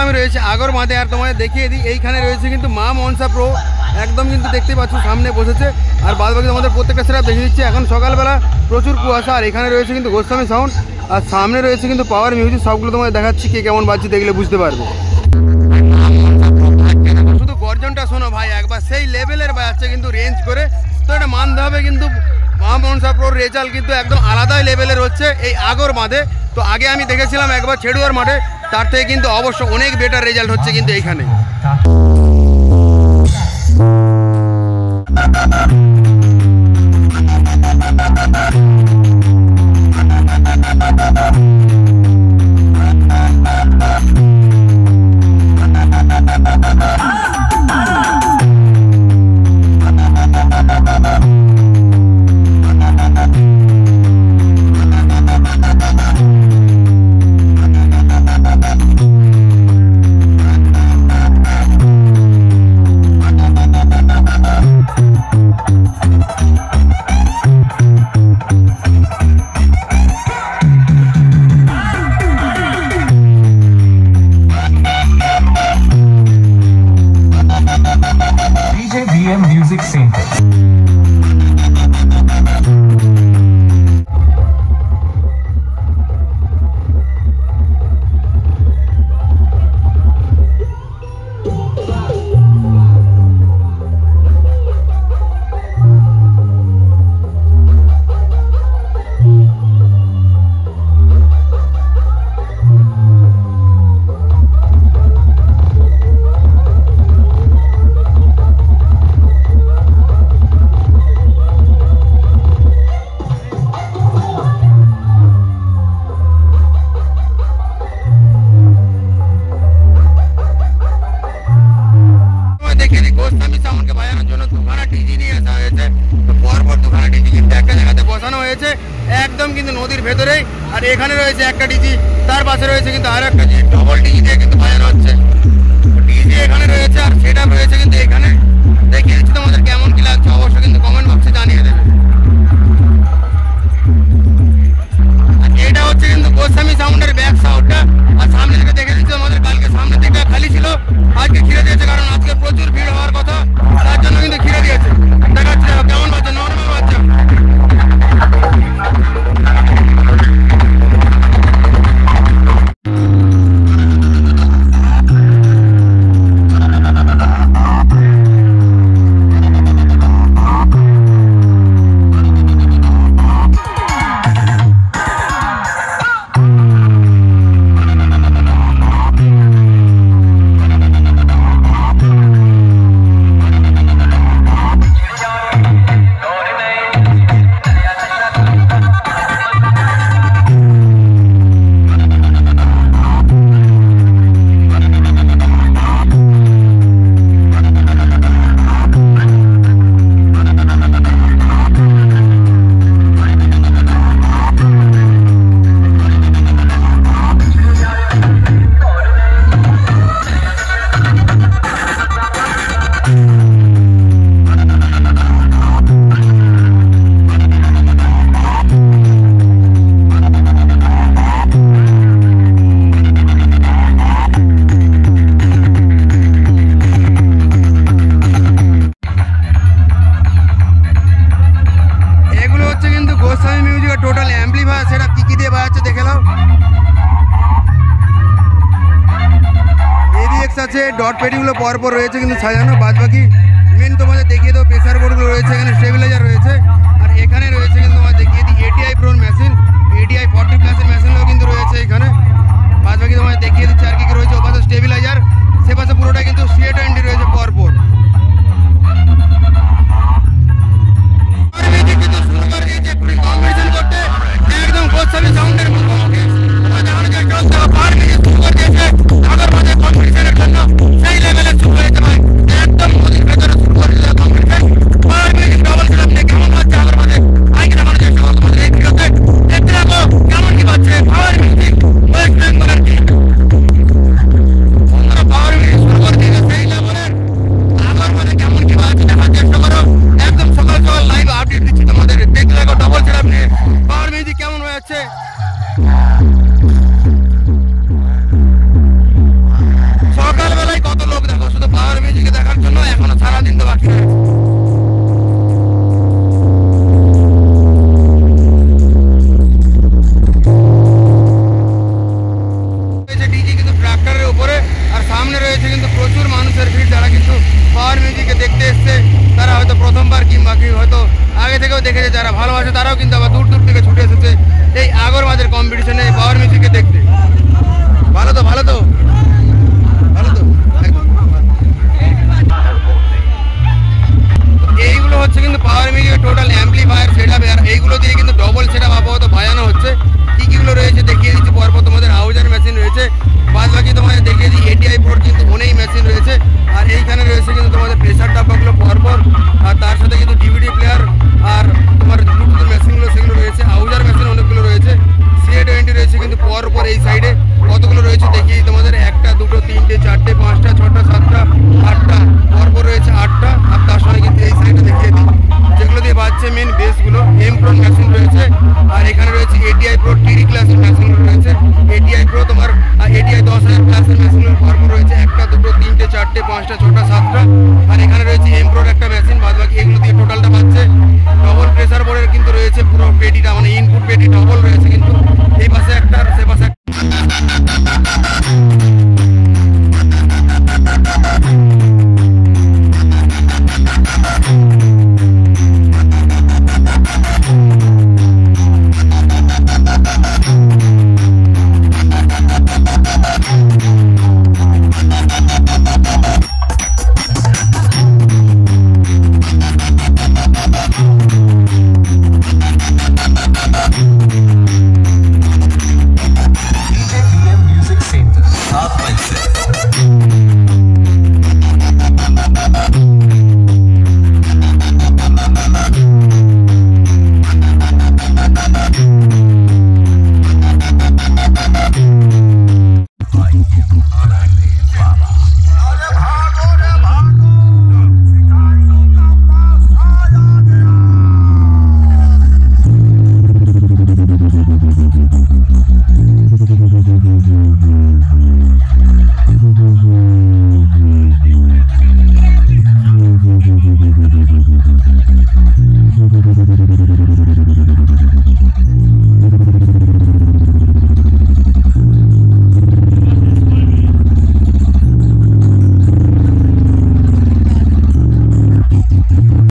আমি রয়েছে আগর মাঠে, আর তোমাদের দেখিয়ে দিই এইখানে রয়েছে কিন্তু মা মনসা প্রো, একদম কিন্তু দেখতে পাচ্ছ সামনে বসেছে। আর বাদ বাকি তোমাদের প্রত্যেকটা সেটআপ দেখিয়ে দিচ্ছে। এখন সকালবেলা প্রচুর কুয়াশা, আর এখানে রয়েছে কিন্তু গোস্বামী সাউন্ড, আর সামনে রয়েছে কিন্তু পাওয়ার মিউজিক। সবগুলো তোমাদের দেখাচ্ছি, কে কেমন বাজছে দেখলে বুঝতে পারবে। শুধু গর্জনটা শোনো ভাই একবার, সেই লেভেলের বাজছে কিন্তু রেঞ্জ করে, তো এটা মানতে হবে। কিন্তু মা মনসা প্রোর রেজাল্ট কিন্তু একদম আলাদাই লেভেলের হচ্ছে এই আগর মাঠে। তো আগে আমি দেখেছিলাম একবার ছেড়ুয়ার মাঠে, তার থেকে কিন্তু অবশ্য অনেক বেটার রেজাল্ট হচ্ছে কিন্তু এইখানে। Music Center. বসানো হয়েছে একদম কিন্তু নদীর ভেতরেই, আর এখানে রয়েছে একটা ডিজি, তার পাশে রয়েছে কিন্তু আর একটা ডবল ডিজি দিয়ে কিন্তু বাজানো হচ্ছে। ডিজি এখানে রয়েছে আর সেটআপ রয়েছে কিন্তু এখানে। দেখিয়ে দিচ্ছি তোমাদের কেমন কি লাগছে, অবশ্যই কিন্তু কমেন্ট বক্সে জানিয়ে দেবে। আর এটা হচ্ছে কিন্তু গোস্বামী সাউন্ডের ব্যাক সাউন্ডটা। আর সামনে থেকে দেখে দিচ্ছি আমাদের কালকে সামনে থেকে খালি ছিল, আজকে ঘিরে দিয়েছে, কারণ আজকে প্রচুর ভিড় হওয়ার কথা, তার জন্য কিন্তু ঘিরে দিয়েছে। দেখাচ্ছি কেমন বাজছে, নর্মাল বাজছে। টোটাল অ্যাম্পলিফায়ার সেটা কি দিয়ে বাজাচ্ছে দেখে নাও। এডিএক্স আছে, ডট পেডিগুলো পরপর রয়েছে কিন্তু সাজানো, বাদ বাকি মেন তোমাদের দেখিয়ে দেবো। প্রেসার বোর্ডগুলো রয়েছে, এখানে স্টেবিলাইজার রয়েছে, আর এখানে রয়েছে কিন্তু তোমাদের দেখিয়ে দিই এটিআই প্রোর মেশিন, এটিআই 40+ মেশিনও কিন্তু রয়েছে এখানে। বাদ বাকি তোমাদের দেখিয়ে দিচ্ছে আর কি রয়েছে। ওপাশে স্টেবিলাইজার, সে পাশে পুরোটা কিন্তু C20 রয়েছে পরপর। একদম গোস্বামী সাউন্ডের মুখোমুখি কম্পিটিশনের জন্য সেই লেভেলে শুরু হয়েছে ভাই, একদম নদীর ভেতরে শুরু করে কম্পিটিশন। ডবল সেটআপ নিয়ে কেমন বাচ্চা আছে তারাও কিন্তু আবার দূর দূর থেকে ছুটে এসেছে এই আগর মাঝের কম্পিটিশনে পাওয়ার মিউজিককে দেখতে। ভালো তো ভালো তো ভালো তো একদম। এইগুলো হচ্ছে কিন্তু পাওয়ার মিউজিকের টোটাল অ্যাম্পলিফায়ার সেটআপ, আর এইগুলো দিয়ে কিন্তু ডবল সেটআপ আপাতত বাজানো হচ্ছে। কি কিগুলো রয়েছে দেখিয়ে দিচ্ছি পরপর। তোমাদের হাউজার মেশিন রয়েছে, বাদ বাকি তোমাদের দেখিয়ে দিই এটিআই পোর্ট কিন্তু অনেক মেশিন রয়েছে। আর এইখানে রয়েছে কিন্তু তোমাদের প্রেসার ডাব্বাগুলো পরপর, আর তার সাথে কিন্তু ডিভিডি প্লেয়ার আর তোমার ব্লুটুথ মেশিনগুলো সেগুলো রয়েছে। হাউজার মেশিন অনেকগুলো রয়েছে, CA20 রয়েছে কিন্তু পরপর এই সাইডে কতগুলো রয়েছে দেখিয়ে দিই তোমাদের। 1টা 2টো 3টে 4টে 5টা 6টা 7টা 8টা পরপর রয়েছে 8টা। আর তার সঙ্গে কিন্তু এই সাইডে দেখিয়ে দিই যেগুলো দিয়ে বাজছে মেন বেসগুলো এম প্রো মেশিন রয়েছে। আর এখানে রয়েছে এটিআই প্রো টিডি ক্লাসের মেশিনগুলো রয়েছে, এটিআই প্রো তোমার এটিআই 10,000 ক্লাসের মেশিনগুলো ভরপুর রয়েছে। 1টা 2টো 3টে 4টে 5টা 6টা 7টা। আর এখানে রয়েছে এম প্রোর একটা মেশিন, বাদ বাকি এগুলো দিয়ে টোটালটা পাচ্ছে। ডবল প্রেসার বোর্ডের কিন্তু রয়েছে পুরো পেটিটা, মানে ইনপুট পেটি ডবল